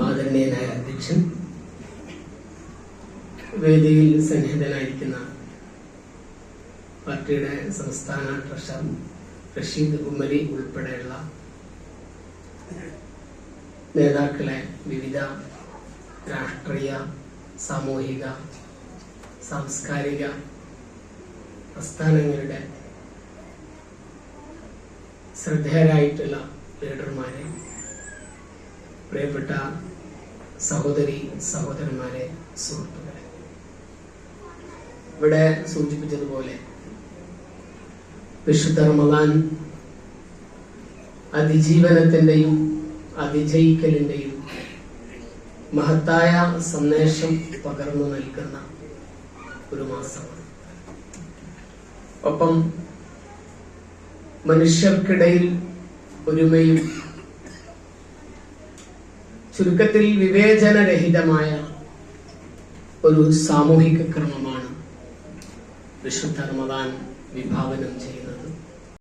ആദരണീയനായ അധ്യക്ഷൻ, വേദിയിൽ സന്നിഹിതനായിരിക്കുന്ന പാർട്ടിയുടെ സംസ്ഥാന ട്രഷറർ റഷീദ് ഉമ്മരി ഉൾപ്പെടെയുള്ള നേതാക്കളെ, വിവിധ രാഷ്ട്രീയ, സാമൂഹിക, സാംസ്കാരിക പ്രസ്ഥാനങ്ങളുടെ ശ്രദ്ധേയരായിട്ടുള്ള ലീഡർമാരെ, പ്രിയപ്പെട്ട സഹോദരി സഹോദരന്മാരെ, സുഹൃത്തുക്കളെ, ഇവിടെ സൂചിപ്പിച്ചതുപോലെ വിശുദ്ധ റമദാൻ അതിജീവനത്തിന്റെയും അതിജയിക്കലിന്റെയും മഹത്തായ സന്ദേശം പകർന്നു നൽകുന്ന ഒരു മാസമാണ്. ഒപ്പം മനുഷ്യർക്കിടയിൽ ഒരുമയും ചുരുക്കത്തിൽ വിവേചനരഹിതമായ ഒരു സാമൂഹിക ക്രമമാണ് വിശുദ്ധ റമദാൻ വിഭാവനം ചെയ്യുന്നത്.